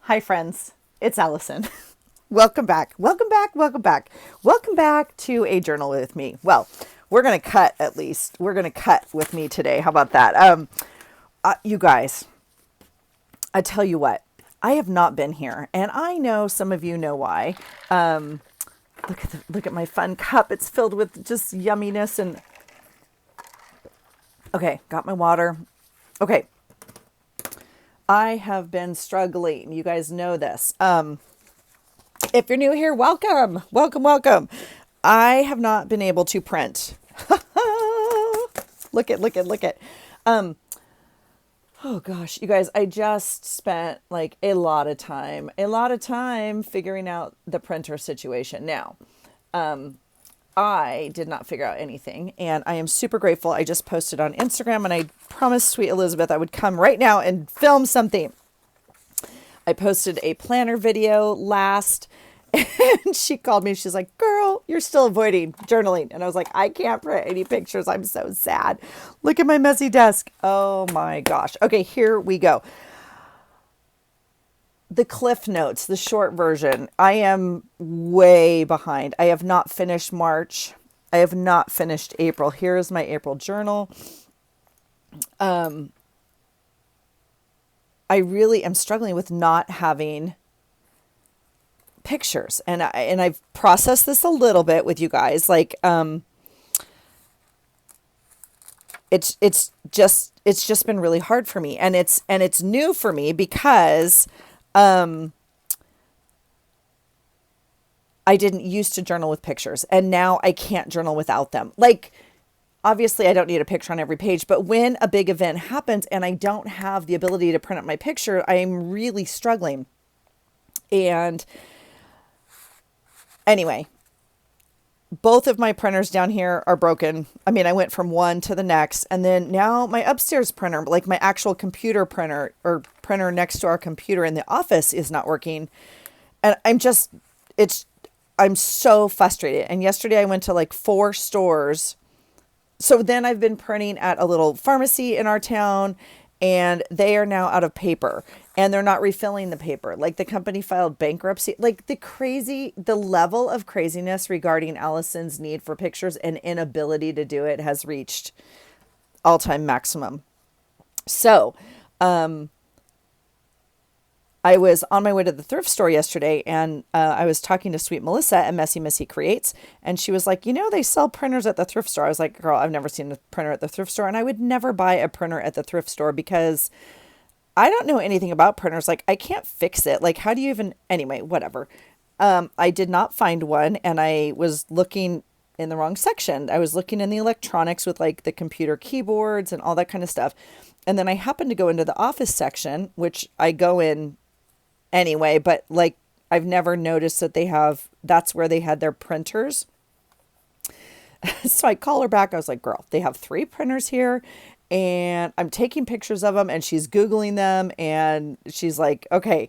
Hi, friends. It's Allison. Welcome back. Welcome back. Welcome back. Welcome back to A Journal with Me. Well, we're going to cut at least. We're going to cut with me today. How about that? You guys, I tell you what, I have not been here, and I know some of you know why. Look at my fun cup. It's filled with just yumminess and okay, got my water. Okay. I have been struggling. You guys know this. If you're new here, welcome, welcome, welcome. I have not been able to print. Look at. Oh gosh, you guys, I just spent like a lot of time figuring out the printer situation. Now, I did not figure out anything, and I am super grateful. I just posted on Instagram, and I promised Sweet Elizabeth I would come right now and film something. I posted a planner video last, and she called me. She's like, girl, you're still avoiding journaling. And I was like, I can't print any pictures. I'm so sad. Look at my messy desk. Oh my gosh. Okay, here we go. The Cliff Notes, the short version. I am way behind. I have not finished March. I have not finished April. Here is my April journal. I really am struggling with not having pictures, and I've processed this a little bit with you guys. Like, it's just been really hard for me, and it's new for me because I didn't used to journal with pictures, and now I can't journal without them. Like, obviously I don't need a picture on every page, but when a big event happens and I don't have the ability to print up my picture, I am really struggling. And anyway, both of my printers down here are broken. I mean, I went from one to the next, and then now my upstairs printer, like my actual computer printer or printer next to our computer in the office, is not working. And I'm so frustrated. And yesterday I went to like 4 stores. So then I've been printing at a little pharmacy in our town, and they are now out of paper, and they're not refilling the paper. Like, the company filed bankruptcy. Like, the level of craziness regarding Allison's need for pictures and inability to do it has reached all-time maximum. So, I was on my way to the thrift store yesterday, and I was talking to Sweet Melissa at Messy Missy Creates, and she was like, they sell printers at the thrift store. I was like, girl, I've never seen a printer at the thrift store, and I would never buy a printer at the thrift store because I don't know anything about printers. Like, I can't fix it. Like, how do you even, anyway, whatever. I did not find one, and I was looking in the wrong section. I was looking in the electronics with like the computer keyboards and all that kind of stuff. And then I happened to go into the office section, which I go in anyway, but like, I've never noticed that that's where they had their printers. So I call her back. I was like, girl, they have 3 printers here, and I'm taking pictures of them, and she's Googling them, and she's like, okay.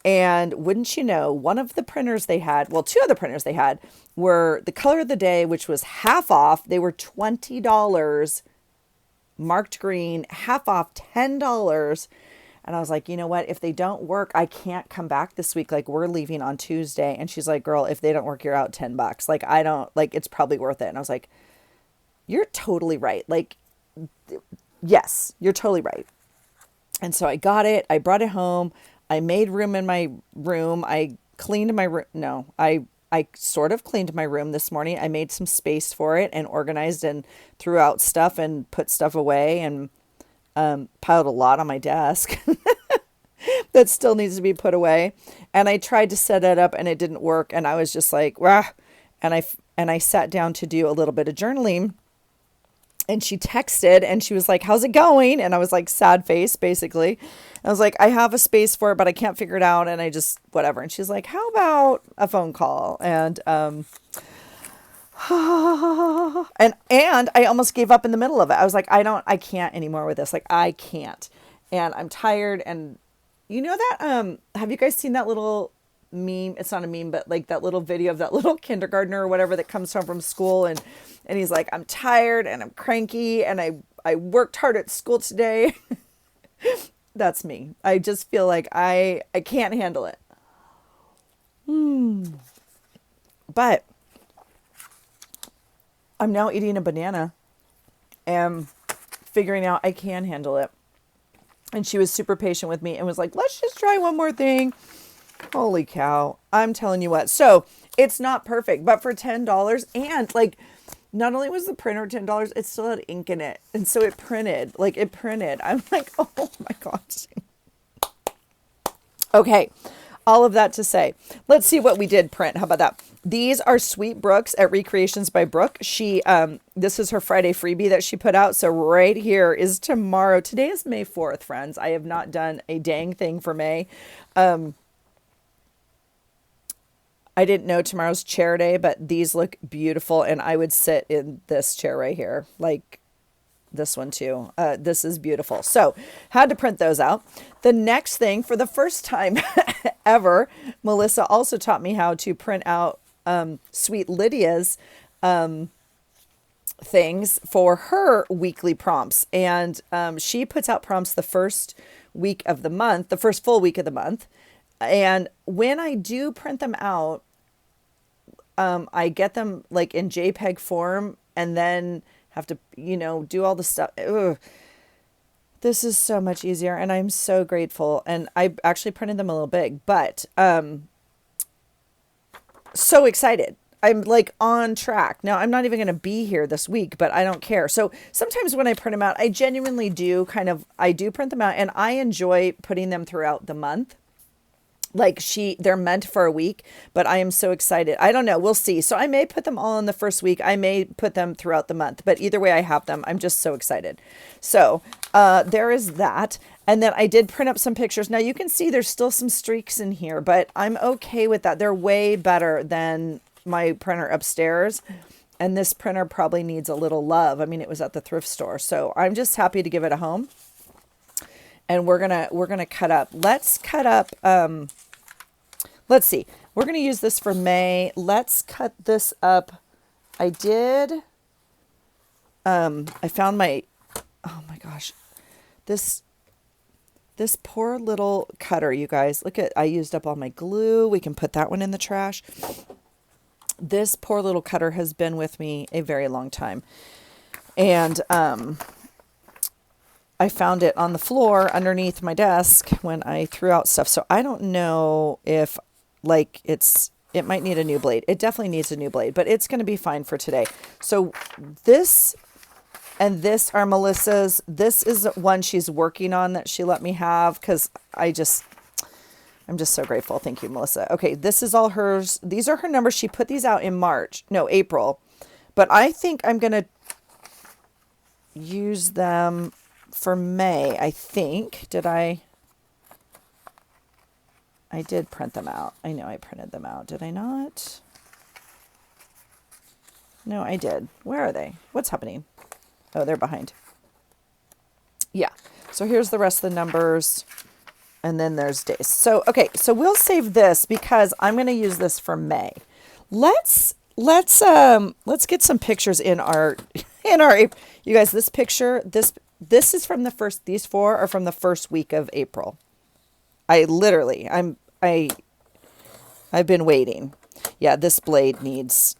And wouldn't you know, one of the printers they had, well, 2 of the printers they had were the color of the day, which was half off. They were $20, marked green, half off, $10. And I was like, you know what? If they don't work, I can't come back this week. Like, we're leaving on Tuesday. And she's like, girl, if they don't work, you're out $10. Like, I don't, like, it's probably worth it. And I was like, you're totally right. Like, yes, you're totally right. And so I got it. I brought it home. I made room in my room. I cleaned my room. No, I sort of cleaned my room this morning. I made some space for it and organized and threw out stuff and put stuff away, and piled a lot on my desk that still needs to be put away. And I tried to set it up, and it didn't work. And I was just like, wah. And I sat down to do a little bit of journaling, and she texted, and she was like, how's it going? And I was like, sad face, basically. I was like, I have a space for it, but I can't figure it out. And I just, whatever. And she's like, how about a phone call? And, and I almost gave up in the middle of it. I was like, I can't anymore with this. Like, I can't. And I'm tired. And you know that, have you guys seen that little meme? It's not a meme, but like that little video of that little kindergartner or whatever that comes home from school. And he's like, I'm tired and I'm cranky and I worked hard at school today. That's me. I just feel like I can't handle it. But I'm now eating a banana and figuring out I can handle it. And she was super patient with me and was like, let's just try one more thing. Holy cow. I'm telling you what. So it's not perfect, but for $10 and like, not only was the printer $10, it still had ink in it. And so it printed, like it printed. I'm like, oh my gosh. Okay. All of that to say, let's see what we did print. How about that? These are Sweet Brooks at Recreations by Brooke. This is her Friday freebie that she put out. So right here is tomorrow. Today is May 4th, friends. I have not done a dang thing for May. I didn't know tomorrow's chair day, but these look beautiful. And I would sit in this chair right here. Like this one too. This is beautiful. So had to print those out. The next thing, for the first time ever, Melissa also taught me how to print out Sweet Lydia's things for her weekly prompts. And she puts out prompts the first week of the month, the first full week of the month. And when I do print them out, I get them like in JPEG form and then have to, do all the stuff. Ugh. This is so much easier and I'm so grateful. And I actually printed them a little big, but so excited. I'm like on track. Now I'm not even going to be here this week, but I don't care. So sometimes when I print them out, I genuinely do I do print them out and I enjoy putting them throughout the month. Like they're meant for a week, but I am so excited. I don't know. We'll see. So I may put them all in the first week. I may put them throughout the month, but either way I have them. I'm just so excited. So there is that. And then I did print up some pictures. Now you can see there's still some streaks in here, but I'm okay with that. They're way better than my printer upstairs. And this printer probably needs a little love. I mean, it was at the thrift store. So I'm just happy to give it a home. And we're gonna cut up. Let's cut up. Let's see. We're gonna use this for May. Let's cut this up. I did. I found my. Oh my gosh, this poor little cutter. You guys, look at. I used up all my glue. We can put that one in the trash. This poor little cutter has been with me a very long time, and I found it on the floor underneath my desk when I threw out stuff. So I don't know if it might need a new blade. It definitely needs a new blade, but it's going to be fine for today. So this and this are Melissa's. This is one she's working on that she let me have because I'm just so grateful. Thank you, Melissa. Okay. This is all hers. These are her numbers. She put these out in April, but I think I'm going to use them for May, I think. I did print them out. I know I printed them out. Did I not? No, I did. Where are they? What's happening? Oh, they're behind. Yeah. So here's the rest of the numbers. And then there's days. So, okay. So we'll save this because I'm going to use this for May. Let's get some pictures in our, you guys, this picture, this is from these four are from the first week of April. I've been waiting. Yeah, this blade needs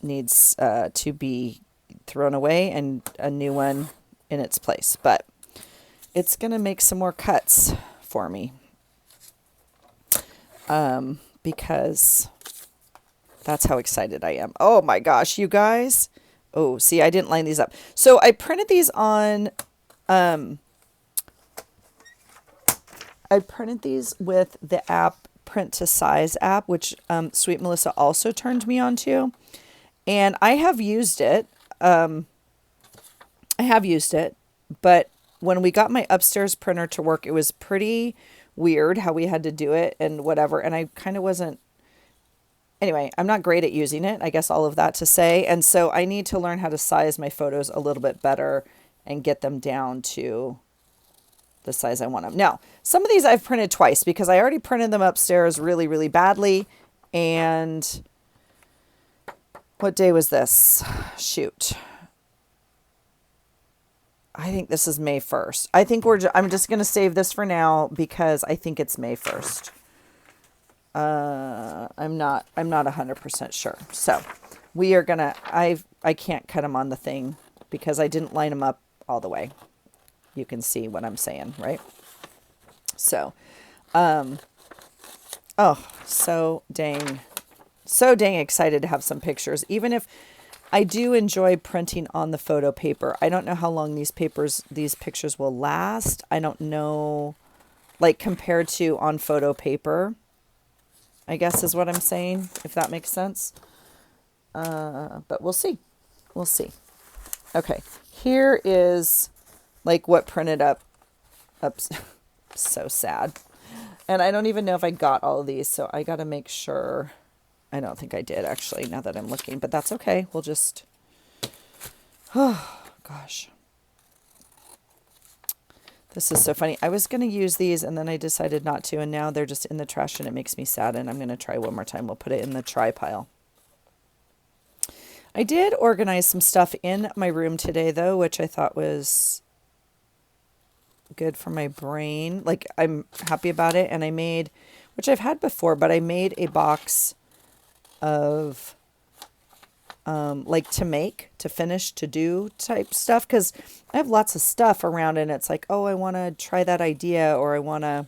to be thrown away and a new one in its place, but it's going to make some more cuts for me. Because that's how excited I am. Oh my gosh, you guys. Oh, see, I didn't line these up. So I printed these on, I printed these with the app Print to Size app, which Sweet Melissa also turned me on to. And I have used it. But when we got my upstairs printer to work, it was pretty weird how we had to do it and whatever. And I kind of wasn't. Anyway, I'm not great at using it, I guess all of that to say. And so I need to learn how to size my photos a little bit better and get them down to the size I want them. Now, some of these I've printed twice because I already printed them upstairs really, really badly. And what day was this? Shoot. I think this is May 1st. I think I'm just going to save this for now because I think it's May 1st. I'm not 100% sure. So we are going to, I can't cut them on the thing because I didn't line them up all the way. You can see what I'm saying, right? So, oh, so dang excited to have some pictures. Even if I do enjoy printing on the photo paper. I don't know how long these pictures will last. I don't know, like compared to on photo paper, I guess is what I'm saying, if that makes sense. But we'll see. We'll see. Okay. Here is like what printed up. So sad. And I don't even know if I got all of these, so I got to make sure. I don't think I did, actually, now that I'm looking, but that's okay. We'll just, oh, gosh. This is so funny. I was going to use these, and then I decided not to, and now they're just in the trash, and it makes me sad, and I'm going to try one more time. We'll put it in the try pile. I did organize some stuff in my room today, though, which I thought was good for my brain. Like, I'm happy about it, and I made, which I've had before, but I made a box of like to finish, to do type stuff, because I have lots of stuff around and it's like, oh, I want to try that idea, or I want to,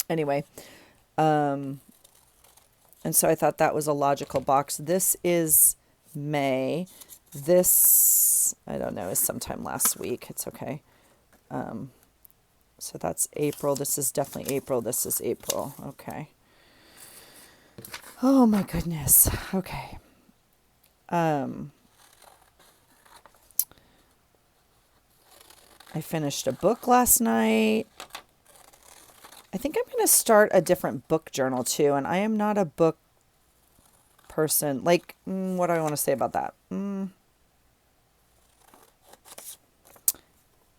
anyway. And so I thought that was a logical box. This is May. This, I don't know, is sometime last week. It's okay. So that's April. This is definitely April. This is April. Okay. Oh my goodness. Okay. I finished a book last night. I think I'm going to start a different book journal too. And I am not a book person. Like, what do I want to say about that?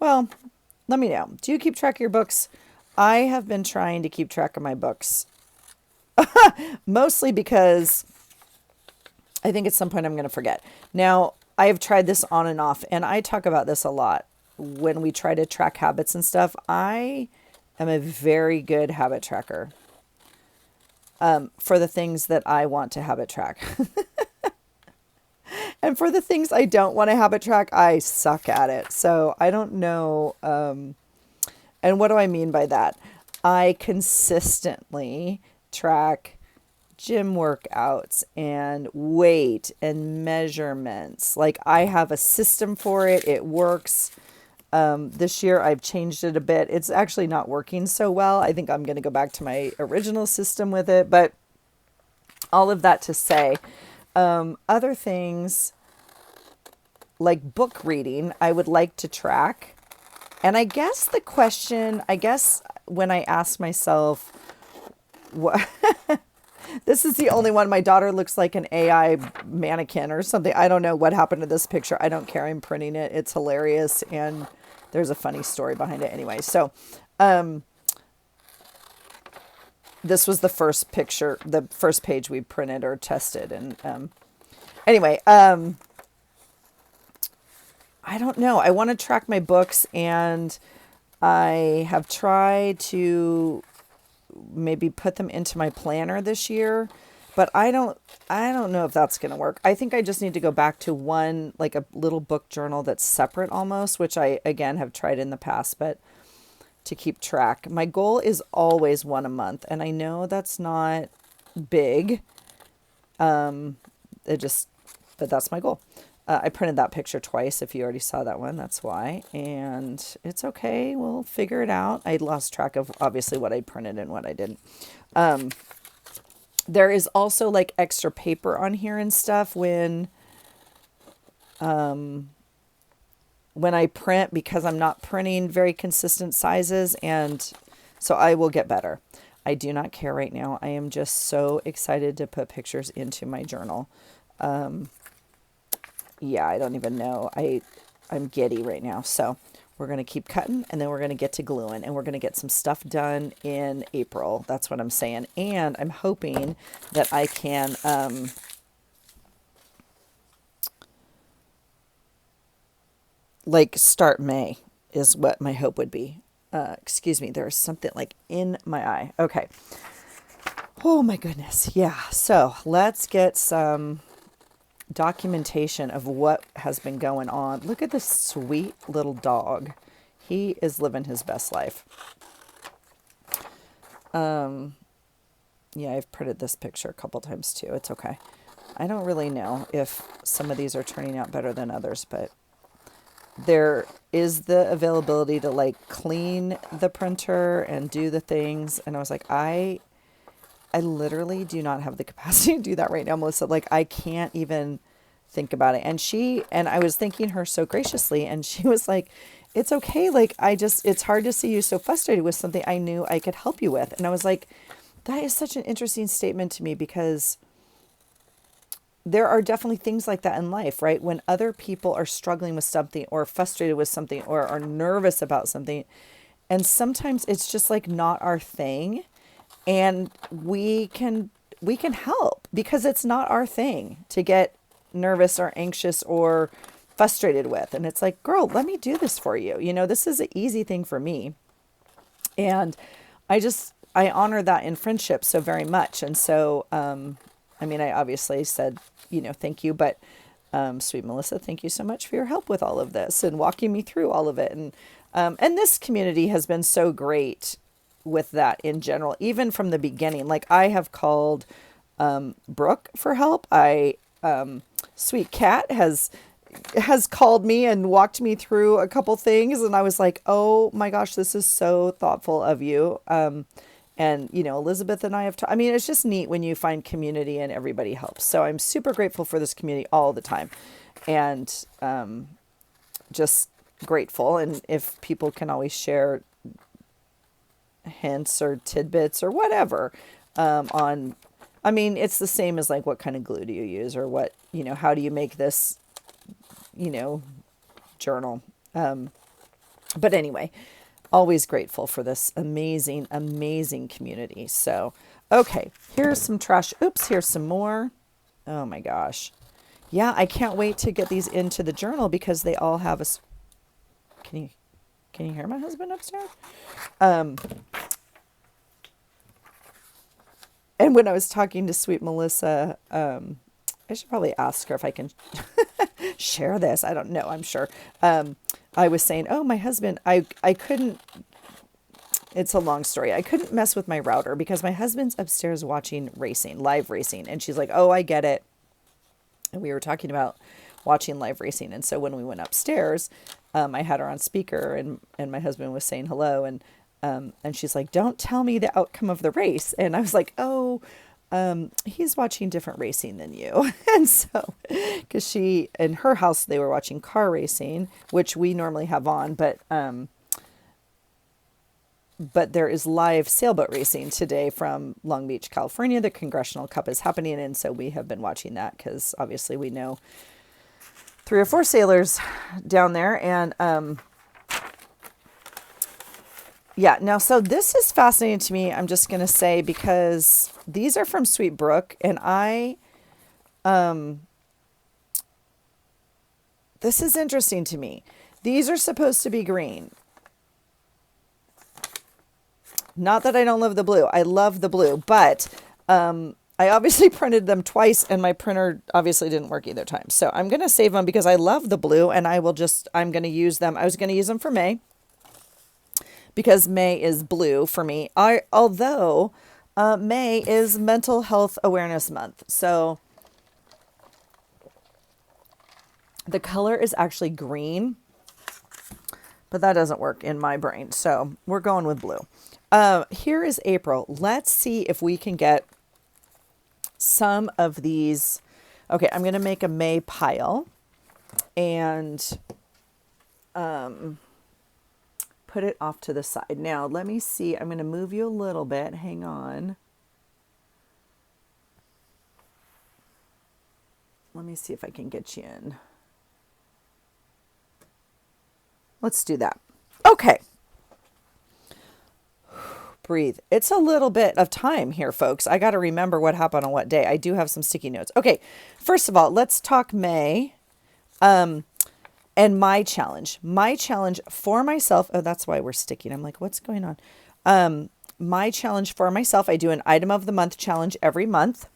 Well, let me know. Do you keep track of your books? I have been trying to keep track of my books. Mostly because I think at some point I'm going to forget. Now, I have tried this on and off, and I talk about this a lot when we try to track habits and stuff. I am a very good habit tracker for the things that I want to habit track. And for the things I don't want to habit track, I suck at it. So I don't know. And what do I mean by that? I consistently track gym workouts and weight and measurements. Like, I have a system for it. It works. This year I've changed it a bit. It's actually not working so well. I think I'm going to go back to my original system with it. But all of that to say, other things like book reading, I would like to track. And I guess the question, when I ask myself, what, this is the only one. My daughter looks like an AI mannequin or something. I don't know what happened to this picture. I don't care. I'm printing it. It's hilarious. And there's a funny story behind it anyway. So, this was the first picture, the first page we printed or tested. And, anyway, I don't know. I want to track my books, and I have tried to maybe put them into my planner this year, but I don't know if that's going to work. I think I just need to go back to one, like a little book journal that's separate almost, which I, again, have tried in the past, but to keep track. My goal is always one a month, and I know that's not big. But that's my goal. I printed that picture twice. If you already saw that one, that's why. And it's okay. We'll figure it out. I lost track of obviously what I printed and what I didn't. There is also like extra paper on here and stuff when I print, because I'm not printing very consistent sizes. And so I will get better. I do not care right now. I am just so excited to put pictures into my journal. Yeah, I don't even know. I'm giddy right now. So we're going to keep cutting, and then we're going to get to gluing, and we're going to get some stuff done in April. That's what I'm saying. And I'm hoping that I can, like start May is what my hope would be. Excuse me, there's something like in my eye. Okay. Oh my goodness. Yeah. So let's get some documentation of what has been going on. Look at this sweet little dog. He is living his best life. Yeah, I've printed this picture a couple times too. It's okay. I don't really know if some of these are turning out better than others, but there is the availability to like clean the printer and do the things. And I was like, I literally do not have the capacity to do that right now, Melissa. Like I can't even think about it. And I was thanking her so graciously, and she was like, it's okay. Like it's hard to see you so frustrated with something I knew I could help you with. And I was like, that is such an interesting statement to me, because there are definitely things like that in life, right? When other people are struggling with something or frustrated with something or are nervous about something, and sometimes it's just like not our thing, and we can help because it's not our thing to get nervous or anxious or frustrated with. And it's like, girl, let me do this for you. This is an easy thing for me. And I honor that in friendship so very much. And so, I obviously said, thank you, but sweet Melissa, thank you so much for your help with all of this and walking me through all of it. And this community has been so great with that in general, even from the beginning. Like I have called Brooke for help. Sweet Cat has called me and walked me through a couple things, and I was like, oh my gosh, this is so thoughtful of you. And Elizabeth and I have it's just neat when you find community and everybody helps. So I'm super grateful for this community all the time, and just grateful. And if people can always share hints or tidbits or whatever it's the same as like, what kind of glue do you use, or what, how do you make this journal. But anyway, always grateful for this amazing, amazing community. So, okay, here's some trash. Oops, here's some more. Oh my gosh. Yeah, I can't wait to get these into the journal because they all have Can you hear my husband upstairs? And when I was talking to sweet Melissa, I should probably ask her if I can share this. I don't know. I'm sure. I was saying, oh, my husband, I couldn't, it's a long story. I couldn't mess with my router because my husband's upstairs watching live racing. And she's like, oh, I get it. And we were talking about watching live racing. And so when we went upstairs, I had her on speaker, and my husband was saying hello. And she's like, don't tell me the outcome of the race. And I was like, oh, he's watching different racing than you. And so, because she, in her house, they were watching car racing, which we normally have on, but there is live sailboat racing today from Long Beach, California. The Congressional Cup is happening. And so we have been watching that because obviously we know 3 or 4 sailors down there. And, yeah, now, so this is fascinating to me, I'm just going to say, because these are from Sweet Brooke, and this is interesting to me. These are supposed to be green. Not that I don't love the blue. I love the blue, but I obviously printed them twice, and my printer obviously didn't work either time. So I'm going to save them because I love the blue, and I'm going to use them. I was going to use them for May, because May is blue for me. Although May is Mental Health Awareness Month. So the color is actually green, but that doesn't work in my brain. So we're going with blue. Here is April. Let's see if we can get some of these. Okay, I'm going to make a May pile and put it off to the side. Now, let me see. I'm going to move you a little bit. Hang on. Let me see if I can get you in. Let's do that. Okay. Breathe. It's a little bit of time here, folks. I got to remember what happened on what day. I do have some sticky notes. Okay. First of all, let's talk May. And And my challenge for myself, oh, that's why we're sticking. I'm like, what's going on? My challenge for myself, I do an item of the month challenge every month.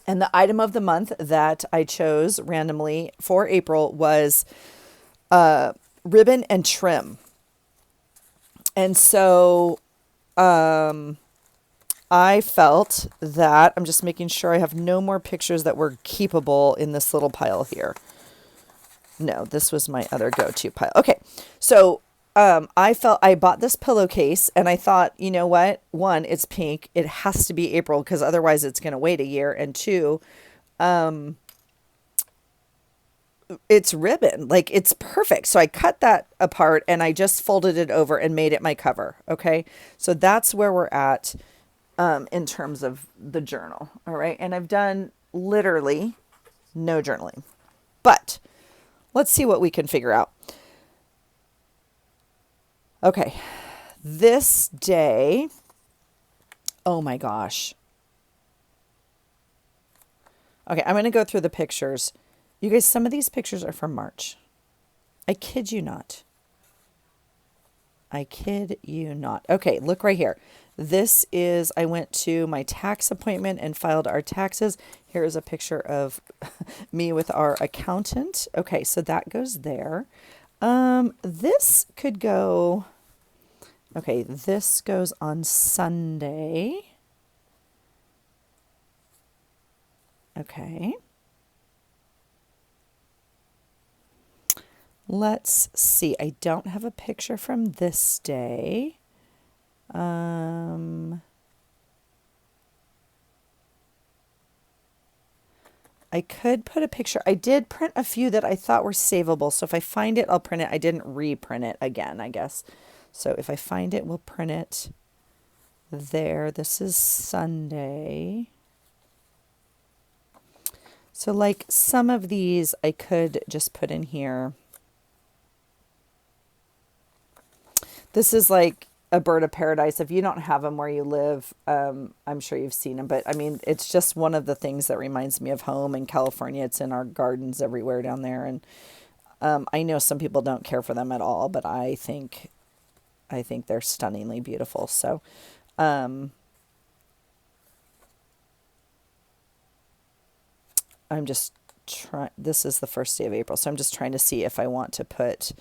And the item of the month that I chose randomly for April was ribbon and trim. And so I felt that I'm just making sure I have no more pictures that were keepable in this little pile here. No, this was my other go-to pile. Okay, so I bought this pillowcase and I thought, you know what? One, it's pink. It has to be April because otherwise it's going to wait a year. And two, it's ribbon. Like it's perfect. So I cut that apart and I just folded it over and made it my cover. Okay, so that's where we're at in terms of the journal. All right, and I've done literally no journaling, but let's see what we can figure out. Okay, this day, oh my gosh. Okay, I'm going to go through the pictures. You guys, some of these pictures are from March. I kid you not. I kid you not. Okay, look right here. This is, I went to my tax appointment and filed our taxes. Here is a picture of me with our accountant. Okay, so that goes there. This could go, okay, this goes on Sunday. Okay. Let's see. I don't have a picture from this day. I could put a picture. I did print a few that I thought were savable. So if I find it, I'll print it. I didn't reprint it again, I guess. So if I find it, we'll print it there. This is Sunday. So like some of these I could just put in here. This is like a bird of paradise. If you don't have them where you live, I'm sure you've seen them. But I mean, it's just one of the things that reminds me of home in California. It's in our gardens everywhere down there. And I know some people don't care for them at all, but I think they're stunningly beautiful. So I'm just trying, this is the first day of April. So I'm just trying to see if I want to put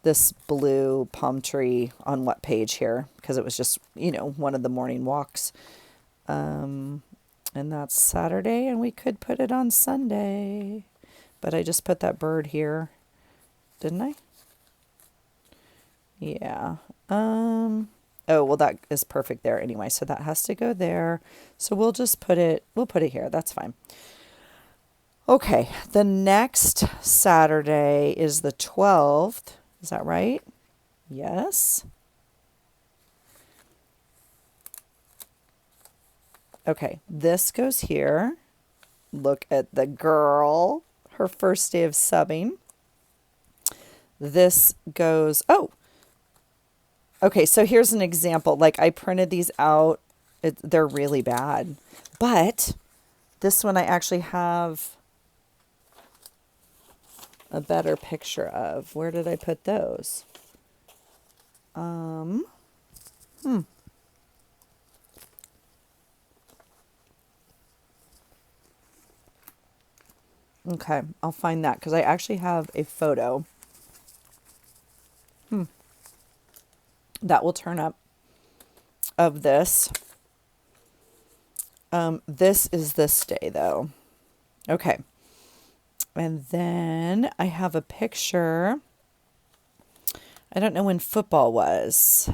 this blue palm tree on what page here, because it was just, you know, one of the morning walks. And that's Saturday, and we could put it on Sunday, but I just put that bird here, didn't I? Yeah. Oh, well, that is perfect there anyway. So that has to go there. So we'll just put it, we'll put it here. That's fine. Okay. The next Saturday is the 12th. Is that right? Yes. Okay, this goes here. Look at the girl, her first day of subbing. This goes, oh, okay, so here's an example. Like I printed these out. They're really bad. But this one I actually have a better picture of. Where did I put those? Okay, I'll find that because I actually have a photo that will turn up of this. This is this day though. Okay. And then I have a picture. I don't know when football was.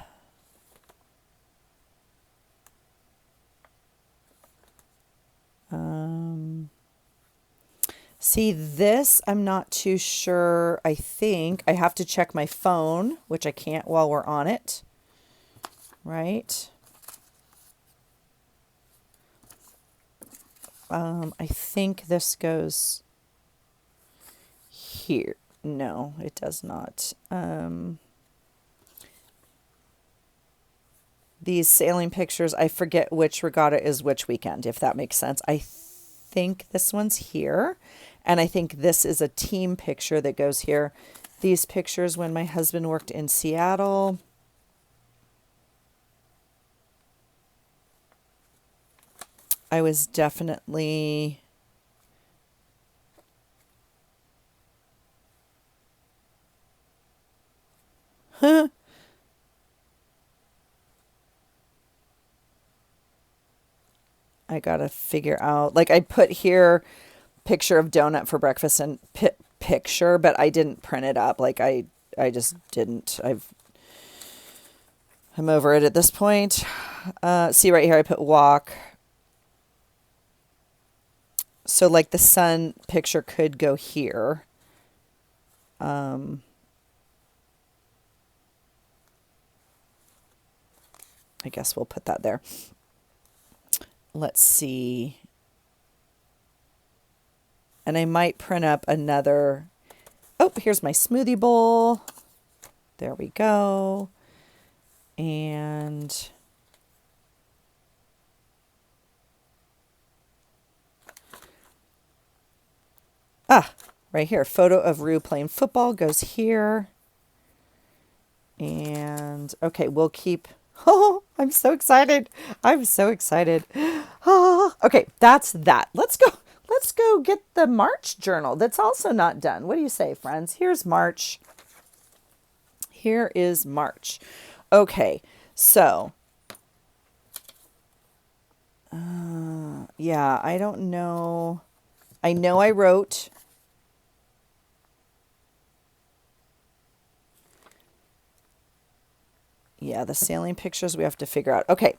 See, this I'm not too sure. I think I have to check my phone, which I can't while we're on it. Right? I think this goes here. No, it does not. These sailing pictures, I forget which regatta is which weekend, if that makes sense. I think this one's here. And I think this is a team picture that goes here. These pictures when my husband worked in Seattle. I was definitely I gotta figure out, like, I put here picture of donut for breakfast and picture, but I didn't print it up. Like, I just didn't. I'm over it at this point. See right here, I put walk. So like the sun picture could go here. I guess we'll put that there. Let's see. And I might print up another. Oh, here's my smoothie bowl. There we go. And right here, photo of Rue playing football goes here. And okay, we'll keep. Oh, I'm so excited. I'm so excited. Oh, okay, that's that. Let's go. Let's go get the March journal that's also not done. What do you say, friends? Here's March. Here is March. Okay, so yeah, I don't know. I know I wrote. Yeah, the sailing pictures we have to figure out. Okay,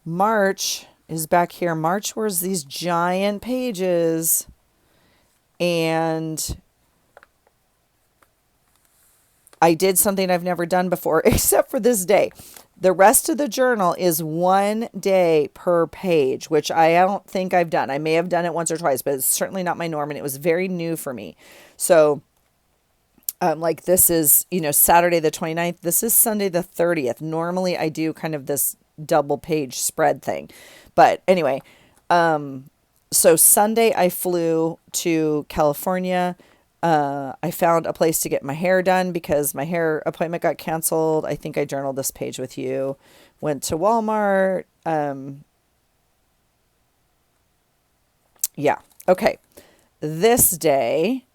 March is back here. March was these giant pages. And I did something I've never done before, except for this day. The rest of the journal is 1 day per page, which I don't think I've done. I may have done it once or twice, but it's certainly not my norm, and it was very new for me. So like this is, Saturday the 29th. This is Sunday the 30th. Normally I do kind of this double page spread thing. But anyway, so Sunday I flew to California. I found a place to get my hair done because my hair appointment got canceled. I think I journaled this page with you. Went to Walmart. Yeah. Okay. This day,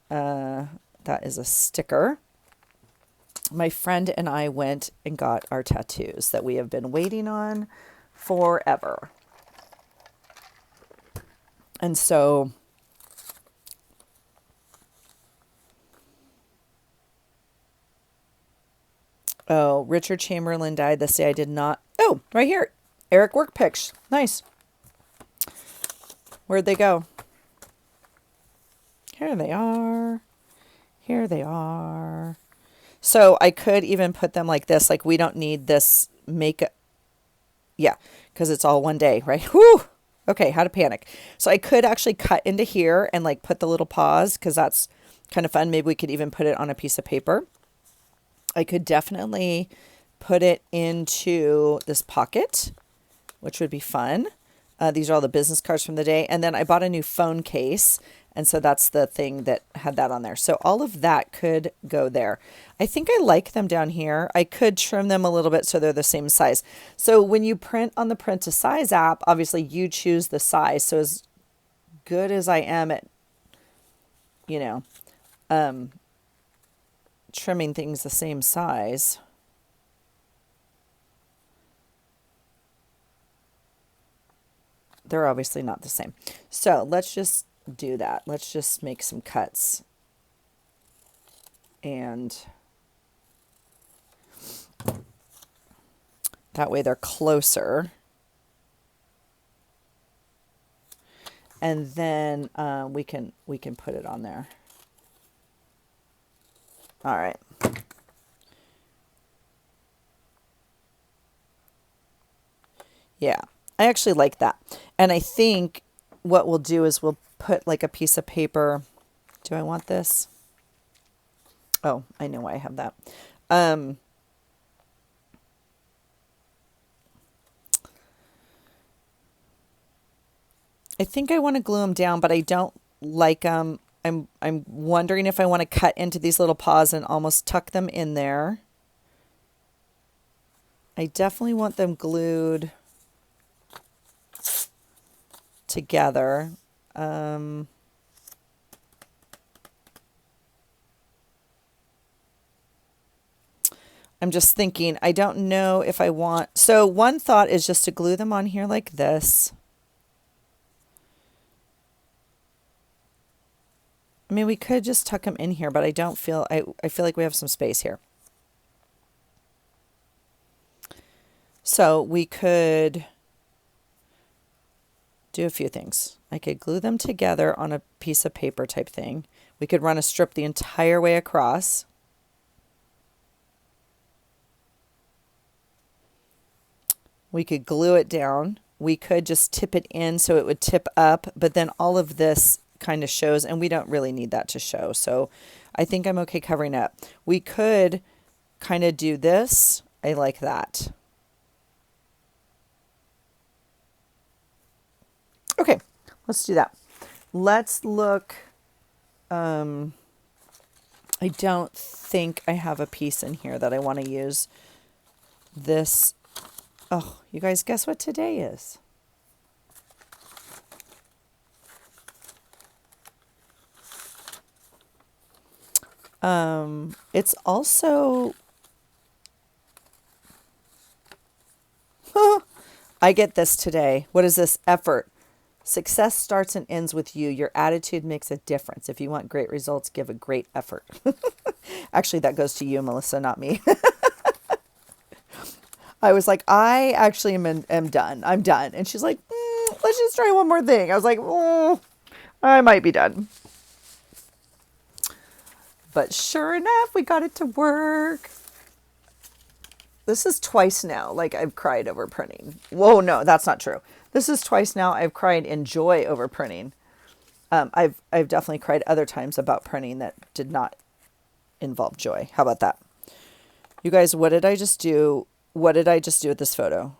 that is a sticker. My friend and I went and got our tattoos that we have been waiting on forever. And so oh, Richard Chamberlain died this day. I did not. Oh, right here. Eric work pics. Nice. Where'd they go? Here they are. Here they are. So I could even put them like this. Like we don't need this makeup. Yeah, because it's all 1 day, right? Whew. Okay, how to panic. So I could actually cut into here and like put the little paws because that's kind of fun. Maybe we could even put it on a piece of paper. I could definitely put it into this pocket, which would be fun. These are all the business cards from the day. And then I bought a new phone case. And so that's the thing that had that on there. So all of that could go there. I think I like them down here. I could trim them a little bit so they're the same size. So when you print on the Print to Size app, obviously you choose the size. So as good as I am at, trimming things the same size, they're obviously not the same. So let's just do that. Let's just make some cuts. And that way they're closer. And then we can put it on there. All right. Yeah, I actually like that. And I think what we'll do is we'll put like a piece of paper. Do I want this? Oh, I know why I have that. I think I want to glue them down, but I don't like them. I'm wondering if I want to cut into these little paws and almost tuck them in there. I definitely want them glued together. I'm just thinking, I don't know if I want, so one thought is just to glue them on here like this. I mean, we could just tuck them in here, but I don't feel, I feel like we have some space here. So we could do a few things. I could glue them together on a piece of paper type thing. We could run a strip the entire way across. We could glue it down. We could just tip it in so it would tip up, but then all of this kind of shows, and we don't really need that to show. So I think I'm okay covering up. We could kind of do this. I like that. Okay, let's do that. Let's look. I don't think I have a piece in here that I want to use. This. Oh, you guys, guess what today is? It's also, I get this today. What is this? Effort. Success starts and ends with you. Your attitude makes a difference. If you want great results, give a great effort. Actually, that goes to you, Melissa, not me. I was like, I actually am done. I'm done. And she's like, let's just try one more thing. I was like, I might be done. But sure enough, we got it to work. This is twice now, like I've cried over printing. Whoa, no, that's not true. This is twice now I've cried in joy over printing. I've definitely cried other times about printing that did not involve joy. How about that? You guys, what did I just do? What did I just do with this photo?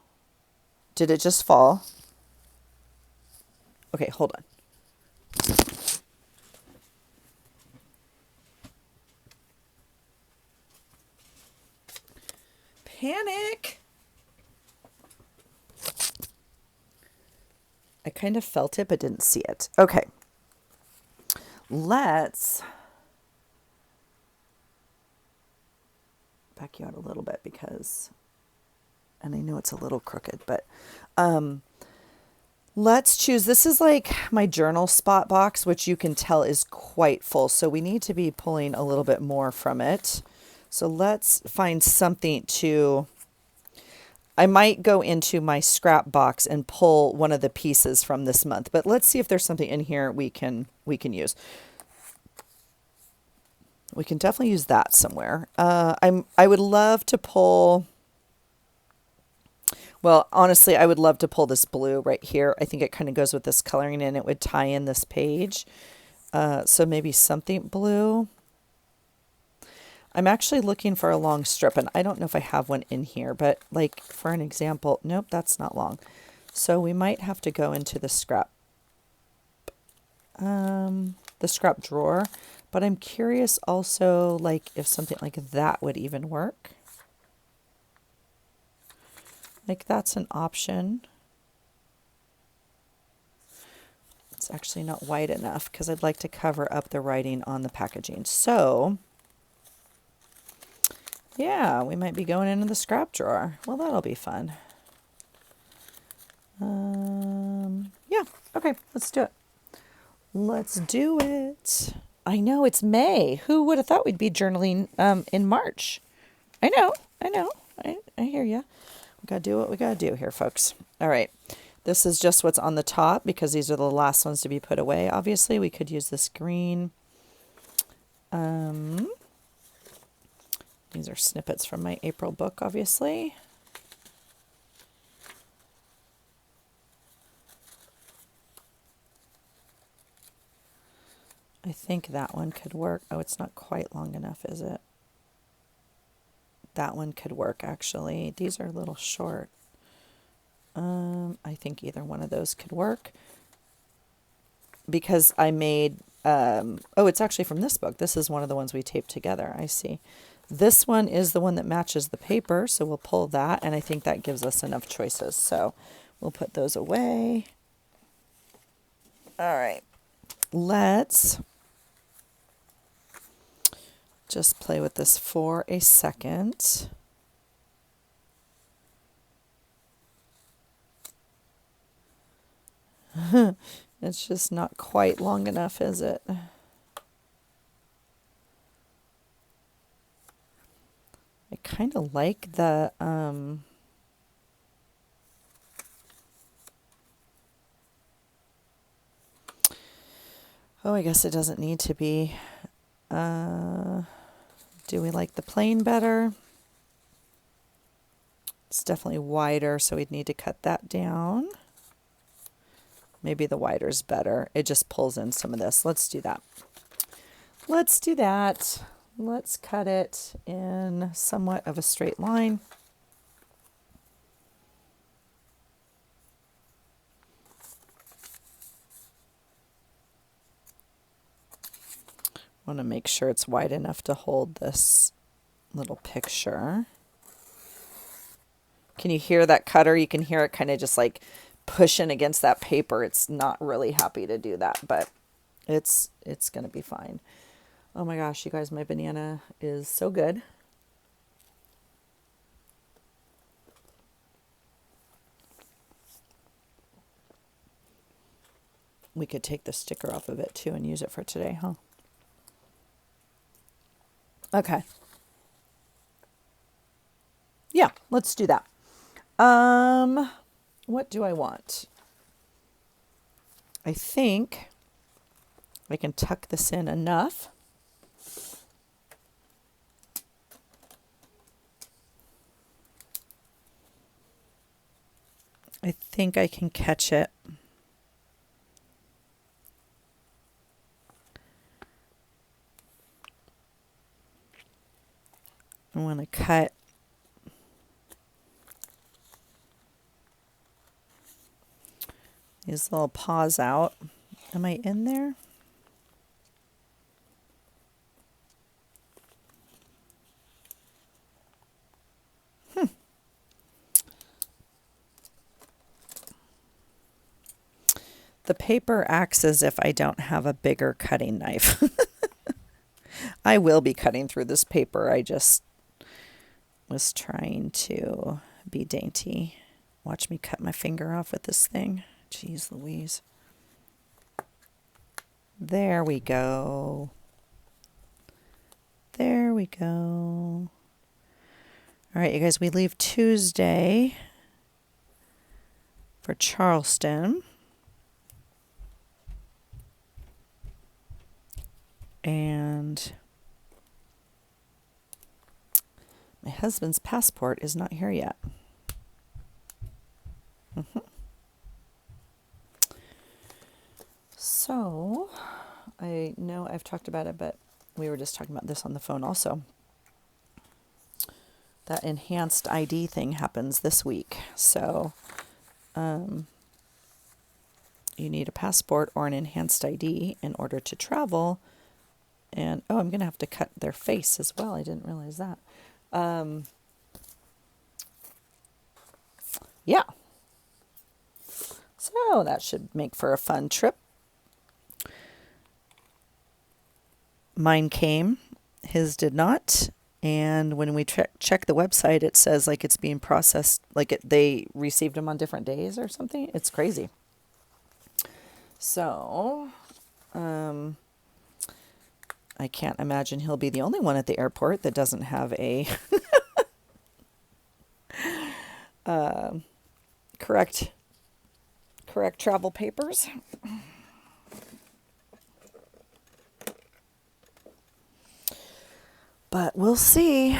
Did it just fall? Okay, hold on. Panic. I kind of felt it, but didn't see it. Okay. Let's back you out a little bit because, and I know it's a little crooked, but let's choose. This is like my journal spot box, which you can tell is quite full. So we need to be pulling a little bit more from it. So let's find something to, I might go into my scrap box and pull one of the pieces from this month, but let's see if there's something in here we can use. We can definitely use that somewhere. I would love to pull, well, honestly, I would love to pull this blue right here. I think it kind of goes with this coloring and it would tie in this page. So maybe something blue. I'm actually looking for a long strip, and I don't know if I have one in here, but like for an example, nope, that's not long. So we might have to go into the scrap drawer, but I'm curious also like if something like that would even work. Like that's an option. It's actually not wide enough because I'd like to cover up the writing on the packaging. So yeah, we might be going into the scrap drawer. Well, that'll be fun. Yeah, okay, let's do it. Let's do it. I know it's May. Who would have thought we'd be journaling in March? I know. I hear you. We gotta do what we gotta do here, folks. All right. This is just what's on the top because these are the last ones to be put away. Obviously, we could use this green. These are snippets from my April book, obviously. I think that one could work. Oh, it's not quite long enough, is it? That one could work, actually. These are a little short. I think either one of those could work. because I made, oh, it's actually from this book. This is one of the ones we taped together. I see. This one is the one that matches the paper, so we'll pull that, and I think that gives us enough choices. So we'll put those away. All right. Let's just play with this for a second. It's just not quite long enough, is it? I kind of like the oh, I guess it doesn't need to be. Do we like the plain better? It's definitely wider, so we'd need to cut that down. Maybe the wider's better. It just pulls in some of this. Let's do that. Let's do that. Let's cut it in somewhat of a straight line. Want to make sure it's wide enough to hold this little picture. Can you hear that cutter? You can hear it kind of just like pushing against that paper. It's not really happy to do that, but it's going to be fine. Oh my gosh, you guys, my banana is so good. We could take the sticker off of it too and use it for today, huh? Okay. Yeah, let's do that. What do I want? I think I can tuck this in enough. I think I can catch it. I want to cut these little paws out. Am I in there? The paper acts as if I don't have a bigger cutting knife. I will be cutting through this paper. I just was trying to be dainty. Watch me cut my finger off with this thing. Jeez Louise. There we go. There we go. All right, you guys, we leave Tuesday for Charleston. And my husband's passport is not here yet. So, I know I've talked about it, but we were just talking about this on the phone also. That enhanced ID thing happens this week. So, you need a passport or an enhanced ID in order to travel. And, oh, I'm going to have to cut their face as well. I didn't realize that. Yeah. So that should make for a fun trip. Mine came. His did not. And when we check the website, it says like it's being processed, like they received them on different days or something. It's crazy. So, I can't imagine he'll be the only one at the airport that doesn't have a correct travel papers. But we'll see.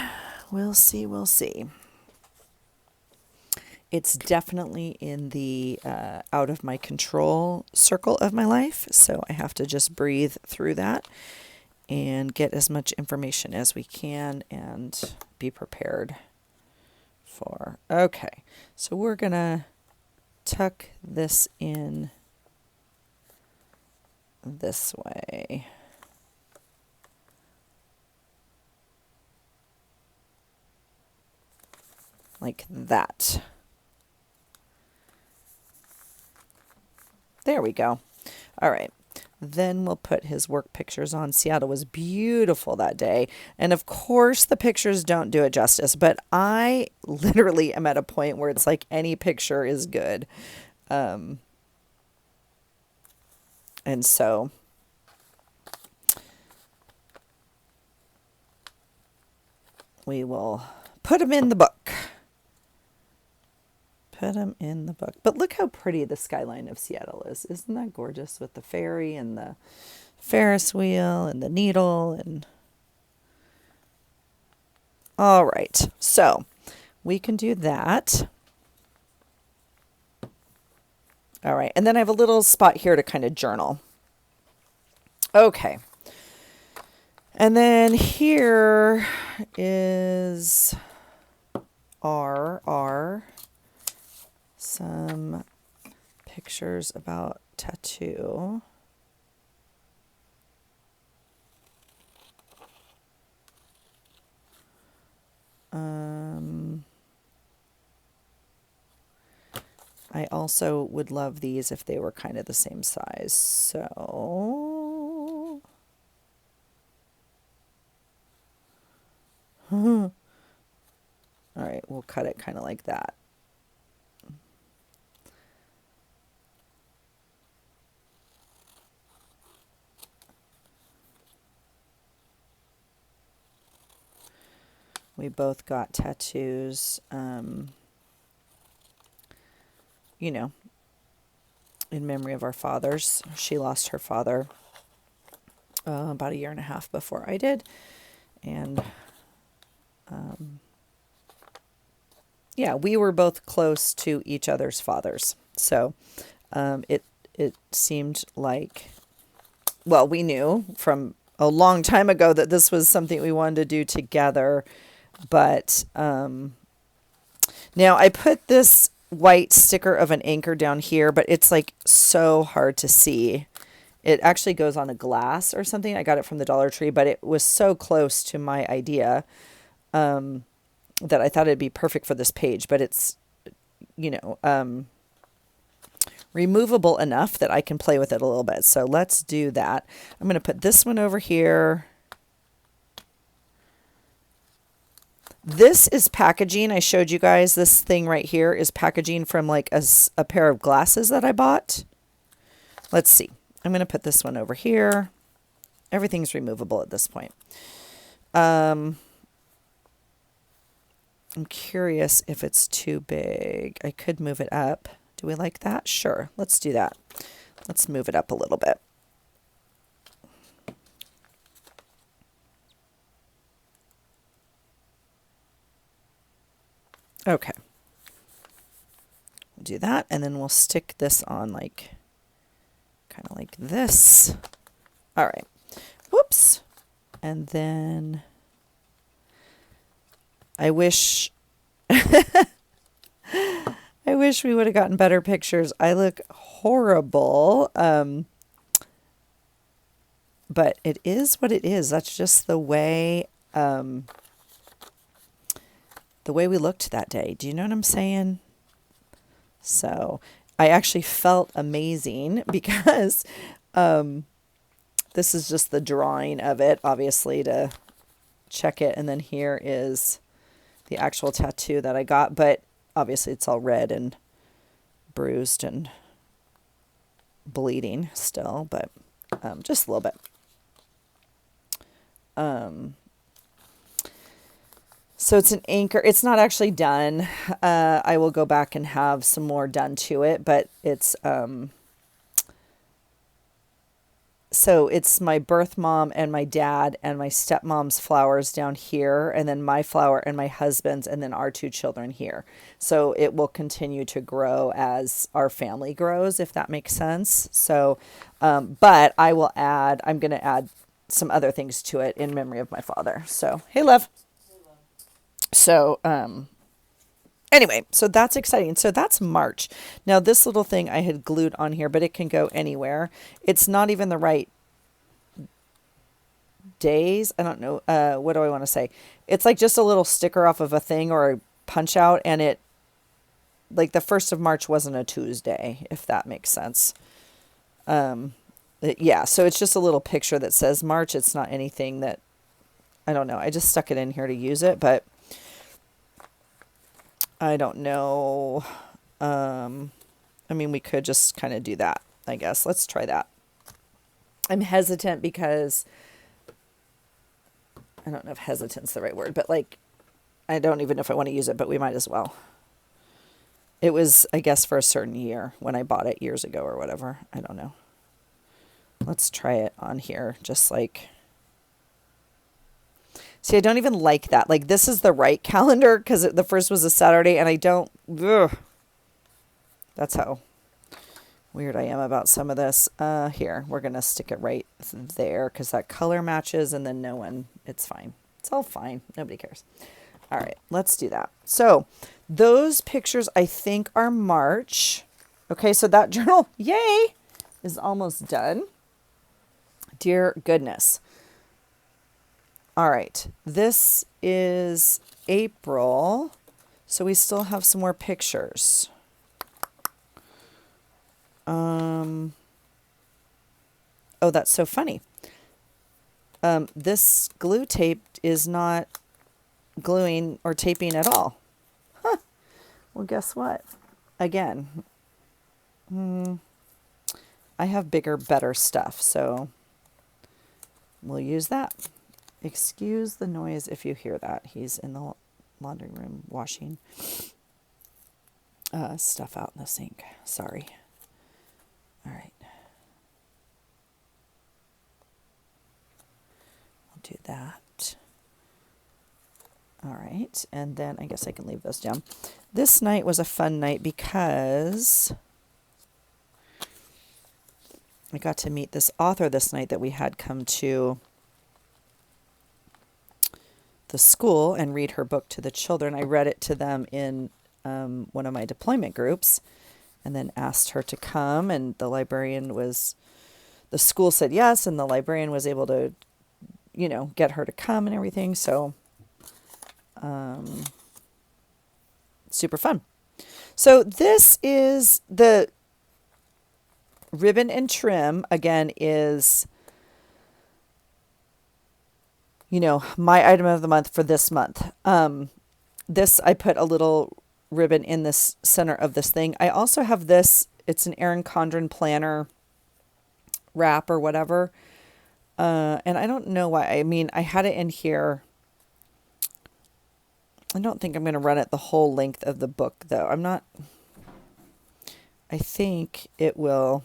We'll see. We'll see. It's definitely in the out of my control circle of my life. So I have to just breathe through that and get as much information as we can and be prepared for. Okay, so we're going to tuck this in this way. Like that. There we go. All right. Then we'll put his work pictures on. Seattle was beautiful that day. And of course, the pictures don't do it justice, but I literally am at a point where it's like any picture is good. And so we will put him in the book. Put him in the book. But look how pretty the skyline of Seattle is. Isn't that gorgeous with the ferry and the Ferris wheel and the needle and all right. So we can do that. All right. And then I have a little spot here to kind of journal. Okay. And then here is some pictures about tattoo. I also would love these if they were kind of the same size. So, all right, we'll cut it kind of like that. We both got tattoos, you know, in memory of our fathers. She lost her father about 1.5 years before I did. And yeah, we were both close to each other's fathers. So it seemed like, well, we knew from a long time ago that this was something we wanted to do together. But now I put this white sticker of an anchor down here, but it's like so hard to see. It actually goes on a glass or something. I got it from the Dollar Tree, but it was so close to my idea that I thought it'd be perfect for this page. But it's, removable enough that I can play with it a little bit. So let's do that. I'm going to put this one over here. This is packaging. I showed you guys this thing right here is packaging from like a pair of glasses that I bought. Let's see. I'm going to put this one over here. Everything's removable at this point. I'm curious if it's too big. I could move it up. Do we like that? Sure. Let's do that. Let's move it up a little bit. Okay. We'll do that, and then we'll stick this on like, kind of like this. All right. Whoops. And then I wish I wish we would have gotten better pictures. I look horrible. But it is what it is. That's just the way we looked that day. Do you know what I'm saying? So I actually felt amazing because this is just the drawing of it, obviously, to check it. And then here is the actual tattoo that I got. But obviously it's all red and bruised and bleeding still, but just a little bit. So it's an anchor. It's not actually done. I will go back and have some more done to it, but it's so it's my birth mom and my dad and my stepmom's flowers down here, and then my flower and my husband's, and then our 2 children here. So it will continue to grow as our family grows, if that makes sense. So, but I'm going to add some other things to it in memory of my father. So, hey, love. So, Anyway, so that's exciting. So that's March. Now, this little thing I had glued on here, but it can go anywhere. It's not even the right days. I don't know. What do I want to say? It's like just a little sticker off of a thing or a punch out, and it, like the 1st of March wasn't a Tuesday, if that makes sense. Yeah, so it's just a little picture that says March. It's not anything that, I don't know. I just stuck it in here to use it, but I don't know. I mean, we could just kind of do that, I guess. Let's try that. I'm hesitant because I don't know if hesitant's the right word, but like, I don't even know if I want to use it, but we might as well. It was, I guess, for a certain year when I bought it years ago or whatever. I don't know. Let's try it on here. Just like, see, I don't even like that. Like, this is the right calendar because the first was a Saturday, and I don't, ugh. That's how weird I am about some of this. Here, we're going to stick it right there because that color matches, and then no one, it's fine. It's all fine. Nobody cares. All right, let's do that. So those pictures, I think, are March. Okay, so that journal, yay, is almost done. Dear goodness. All right, this is April, so we still have some more pictures. Oh, that's so funny. This glue tape is not gluing or taping at all. Huh. Well, guess what? Again, I have bigger, better stuff, so we'll use that. Excuse the noise if you hear that. He's in the laundry room washing stuff out in the sink. Sorry. All right. We'll do that. All right. And then I guess I can leave those down. This night was a fun night because I got to meet this author this night that we had come to the school and read her book to the children. I read it to them in one of my deployment groups and then asked her to come, and the school said yes, and the librarian was able to, get her to come and everything. So, super fun. So this is the ribbon and trim, again, is, my item of the month for this month. This, I put a little ribbon in this center of this thing. I also have this, it's an Erin Condren planner wrap or whatever. And I don't know why. I mean, I had it in here. I don't think I'm going to run it the whole length of the book, though. I think it will.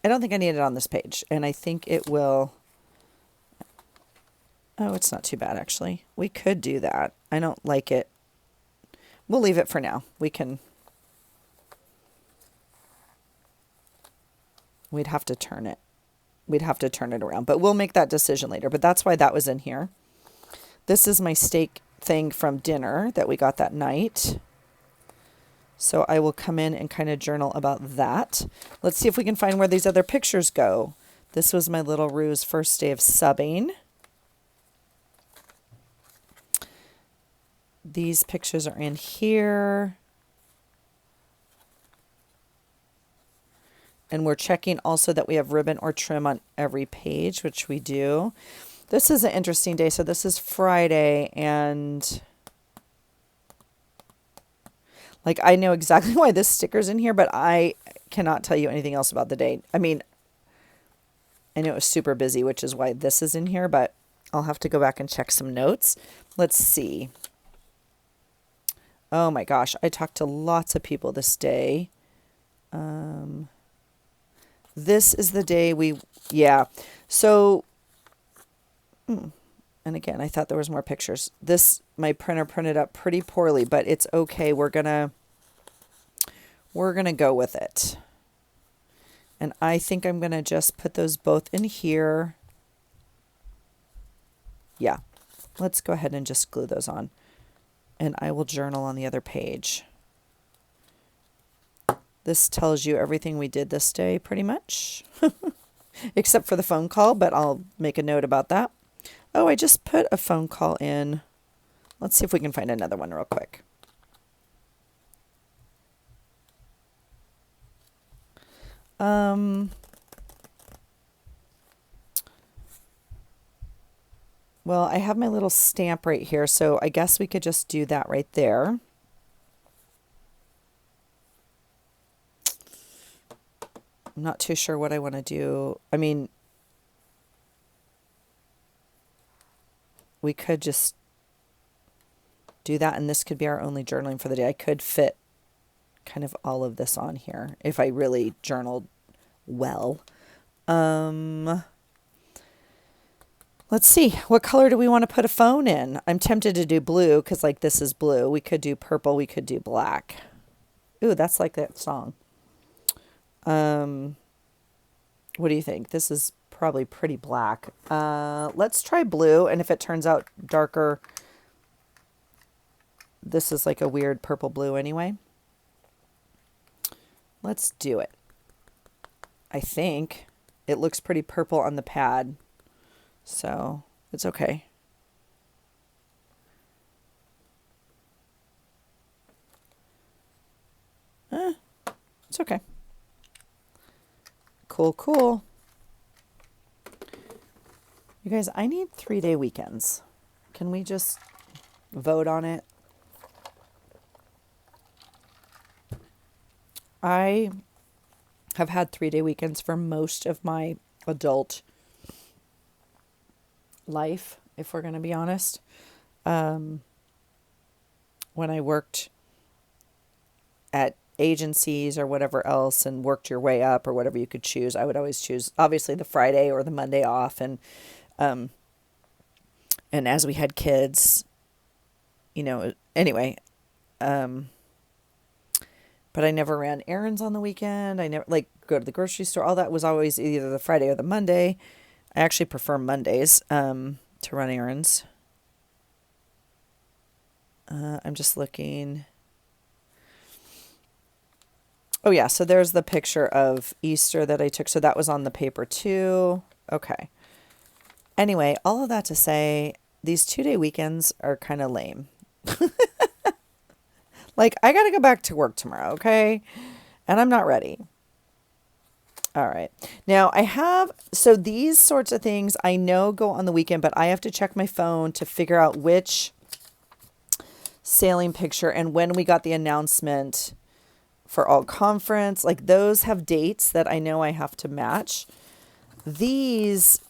I don't think I need it on this page. And I think it will. Oh, it's not too bad, actually. We could do that. I don't like it. We'll leave it for now. We'd have to turn it. We'd have to turn it around. But we'll make that decision later. But that's why that was in here. This is my steak thing from dinner that we got that night. So I will come in and kind of journal about that. Let's see if we can find where these other pictures go. This was my little ruse first day of subbing. These pictures are in here. And we're checking also that we have ribbon or trim on every page, which we do. This is an interesting day. So this is Friday, and like, I know exactly why this sticker's in here, but I cannot tell you anything else about the day. I mean, I know it was super busy, which is why this is in here, but I'll have to go back and check some notes. Let's see. Oh my gosh, I talked to lots of people this day. This is the day yeah. So, and again, I thought there was more pictures. This, my printer printed up pretty poorly, but it's okay. We're gonna go with it. And I think I'm gonna just put those both in here. Yeah, let's go ahead and just glue those on. and I will journal on the other page. This tells you everything we did this day pretty much, except for the phone call, but I'll make a note about that. Oh, I just put a phone call in. Let's see if we can find another one real quick. Well, I have my little stamp right here, so I guess we could just do that right there. I'm not too sure what I want to do. I mean, we could just do that, and this could be our only journaling for the day. I could fit kind of all of this on here if I really journaled well. Let's see. What color do we want to put a phone in? I'm tempted to do blue because, like, this is blue. We could do purple. We could do black. Ooh, that's like that song. What do you think? This is probably pretty black. Let's try blue, and if it turns out darker, this is like a weird purple blue anyway. Let's do it. I think it looks pretty purple on the pad, so it's okay. It's okay. Cool, cool. You guys, I need 3-day weekends. Can we just vote on it? I have had 3-day weekends for most of my adult life, if we're going to be honest. When I worked at agencies or whatever else and worked your way up or whatever you could choose, I would always choose obviously the Friday or the Monday off. And as we had kids, anyway, but I never ran errands on the weekend. I never go to the grocery store. All that was always either the Friday or the Monday. I actually prefer Mondays to run errands. I'm just looking. Oh yeah, so there's the picture of Easter that I took. So that was on the paper too. Okay. Anyway, all of that to say, these 2-day weekends are kind of lame. I got to go back to work tomorrow, okay? And I'm not ready. All right. Now, so these sorts of things I know go on the weekend, but I have to check my phone to figure out which sailing picture and when we got the announcement for all conference. Those have dates that I know I have to match. These,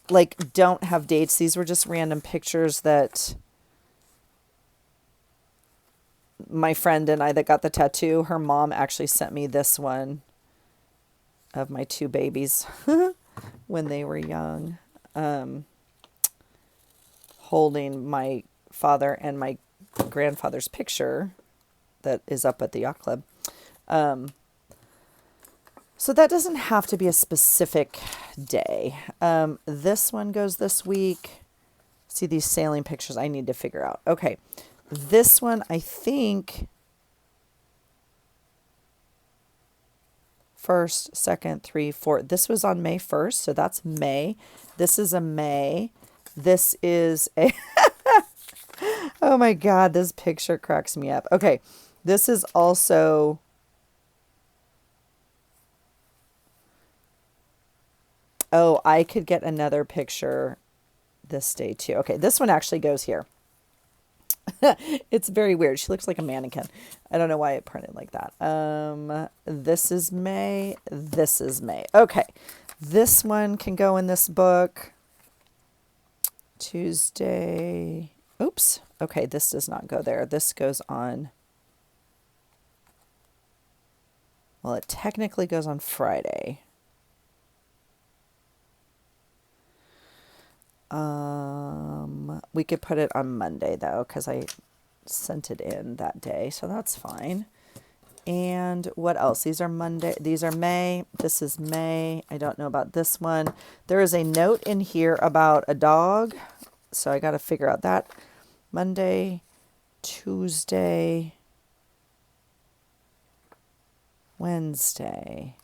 don't have dates. These were just random pictures that my friend and I that got the tattoo, her mom actually sent me this one of my 2 babies when they were young, holding my father and my grandfather's picture that is up at the yacht club. So that doesn't have to be a specific day. This one goes this week. See these sailing pictures I need to figure out. Okay. This one, I think, 1st, 2nd, 3, 4. This was on May 1st, so that's May. This is a May. This is a... Oh my God, this picture cracks me up. Okay, this is also... Oh, I could get another picture this day too. Okay, this one actually goes here. It's very weird. She looks like a mannequin. I don't know why it printed like that. This is May. This is May. Okay. This one can go in this book. Tuesday. Oops. Okay, this does not go there. This goes on. Well, it technically goes on Friday. We could put it on Monday though, because I sent it in that day, so that's fine. And what else? These are Monday. These are May. This is May. I don't know about this one. There is a note in here about a dog, so I got to figure out that. Monday, Tuesday, Wednesday.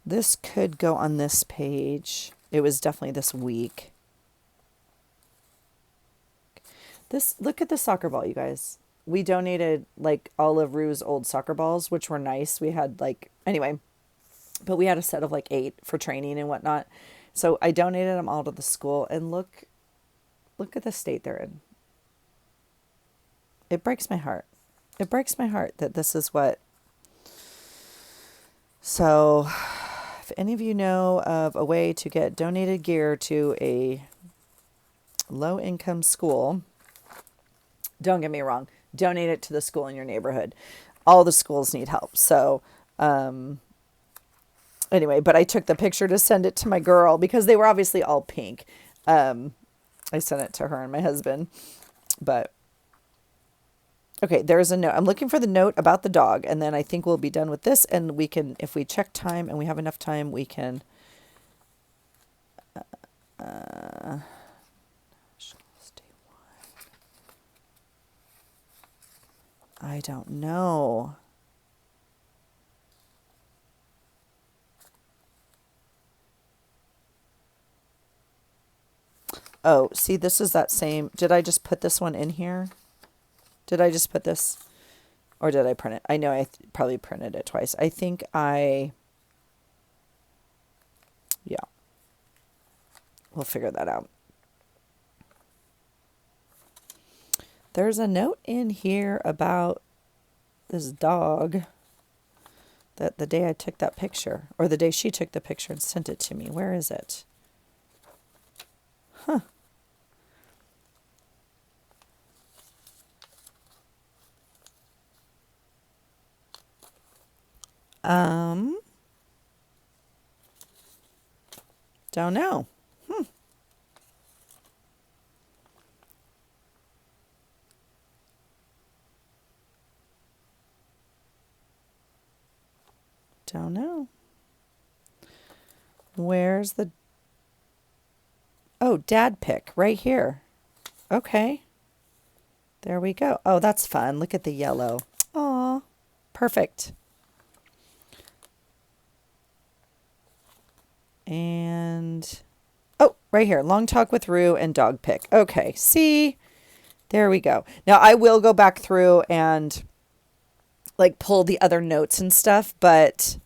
This could go on this page. It was definitely this week. Look at the soccer ball, you guys. We donated like all of Rue's old soccer balls, which were nice. We had anyway, but we had a set of like 8 for training and whatnot. So I donated them all to the school, and look at the state they're in. It breaks my heart. It breaks my heart that this is what. So if any of you know of a way to get donated gear to a low-income school, don't get me wrong, donate it to the school in your neighborhood. All the schools need help. So anyway, but I took the picture to send it to my girl because they were obviously all pink. I sent it to her and my husband. But okay, there's a note. I'm looking for the note about the dog, and then I think we'll be done with this, and we can, if we check time and we have enough time, we can I don't know. Oh, see, this is that same. Did I just put this one in here? Did I just put this? Or did I print it? I know I probably printed it twice. I think yeah. We'll figure that out. There's a note in here about this dog that the day I took that picture, or the day she took the picture and sent it to me. Where is it? Huh. Don't know. Don't know. Where's the... Oh, dad pick right here. Okay. There we go. Oh, that's fun. Look at the yellow. Aw, perfect. And, oh, right here. Long talk with Rue and dog pick. Okay, see? There we go. Now, I will go back through and like pull the other notes and stuff, but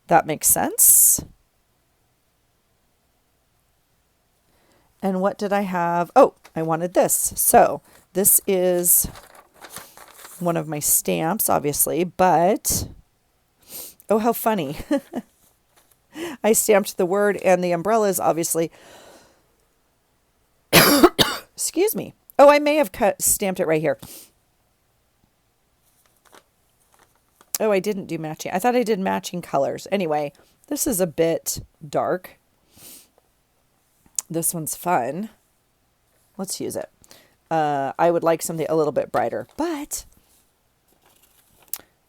that makes sense. And what did I have? Oh, I wanted this. So this is one of my stamps, obviously, but oh, how funny. I stamped the word and the umbrellas, obviously. Excuse me. Oh, I may have stamped it right here. Oh, I didn't do matching. I thought I did matching colors. Anyway, this is a bit dark. This one's fun. Let's use it. I would like something a little bit brighter, but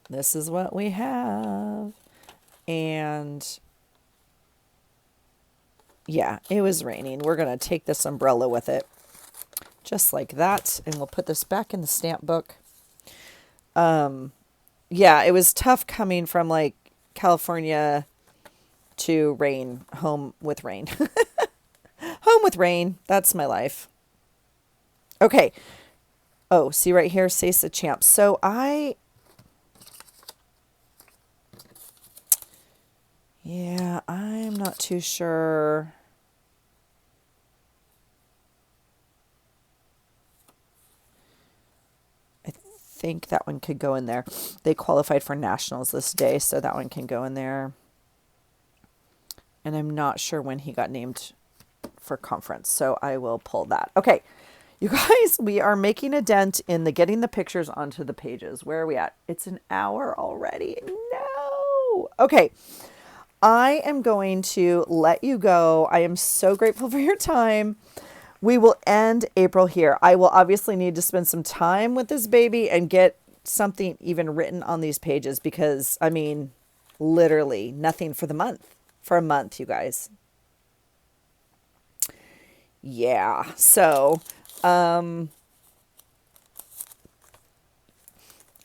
this is what we have. And yeah, it was raining. We're going to take this umbrella with it. Just like that. And we'll put this back in the stamp book. Yeah, it was tough coming from like California to rain, home with rain. Home with rain. That's my life. Okay. Oh, see right here, Sasa Champ. So yeah, I'm not too sure. I think that one could go in there. They qualified for nationals this day, so that one can go in there. And I'm not sure when he got named for conference, so I will pull that. Okay, you guys, we are making a dent in the getting the pictures onto the pages. Where are we at? It's an hour already. No. Okay. I am going to let you go. I am so grateful for your time. We will end April here. I will obviously need to spend some time with this baby and get something even written on these pages because, I mean, literally nothing for the month. For a month, you guys. Yeah. So,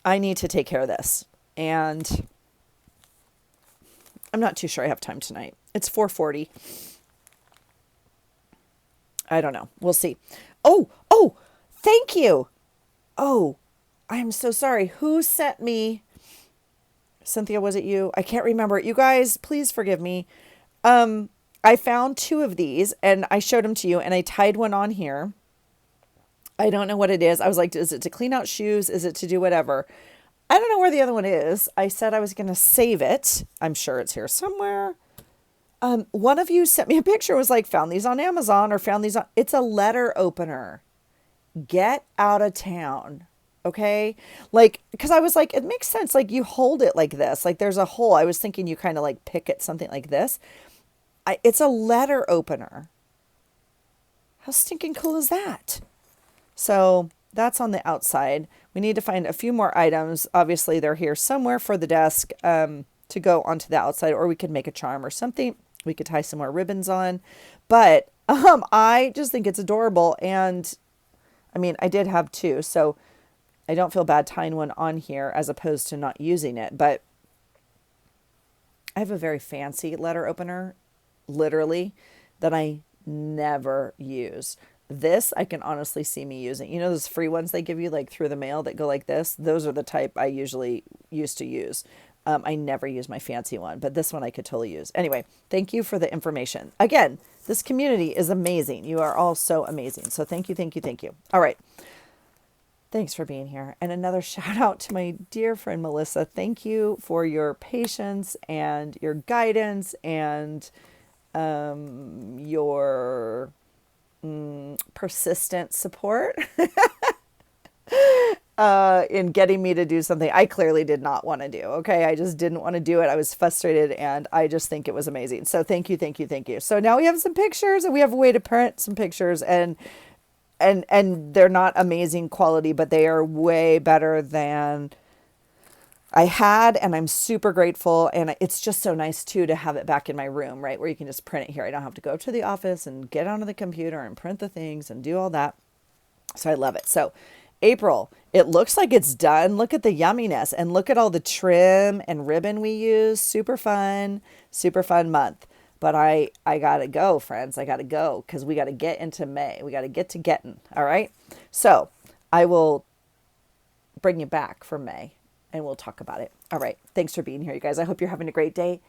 I need to take care of this. And I'm not too sure I have time tonight. It's 4:40. I don't know. We'll see. Oh, thank you. Oh, I'm so sorry. Who sent me? Cynthia, was it you? I can't remember. You guys, please forgive me. I found two of these and I showed them to you and I tied one on here. I don't know what it is. I was like, is it to clean out shoes? Is it to do whatever? I don't know where the other one is. I said I was going to save it. I'm sure it's here somewhere. One of you sent me a picture, was like, found these on Amazon or found these on, it's a letter opener. Get out of town. Okay. Like, cause I was like, it makes sense. Like you hold it like this, like there's a hole. I was thinking you kind of like pick at something like this. It's a letter opener. How stinking cool is that? So that's on the outside. We need to find a few more items. Obviously they're here somewhere for the desk, to go onto the outside, or we could make a charm or something. We could tie some more ribbons on, but, I just think it's adorable. And I mean, I did have two, so I don't feel bad tying one on here as opposed to not using it, but I have a very fancy letter opener, literally, that I never use. This I can honestly see me using. You know those free ones they give you like through the mail that go like this? Those are the type I usually used to use. I never use my fancy one, but this one I could totally use. Anyway, thank you for the information. Again, this community is amazing. You are all so amazing. So thank you, thank you, thank you. All right. Thanks for being here. And another shout out to my dear friend, Melissa. Thank you for your patience and your guidance and your persistent support in getting me to do something I clearly did not want to do. Okay. I just didn't want to do it. I was frustrated and I just think it was amazing. So thank you, thank you, thank you. So now we have some pictures and we have a way to print some pictures, and they're not amazing quality, but they are way better than I had, and I'm super grateful. And it's just so nice too to have it back in my room, right? Where you can just print it here. I don't have to go to the office and get onto the computer and print the things and do all that. So I love it. So April, it looks like it's done. Look at the yumminess and look at all the trim and ribbon we use. Super fun month. But I got to go, friends. I got to go because we got to get into May. We got to get to getting. All right. So I will bring you back for May and we'll talk about it. All right. Thanks for being here, you guys. I hope you're having a great day.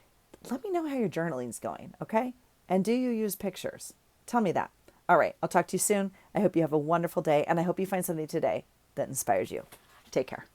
Let me know how your journaling's going. Okay. And do you use pictures? Tell me that. All right. I'll talk to you soon. I hope you have a wonderful day and I hope you find something today that inspires you. Take care.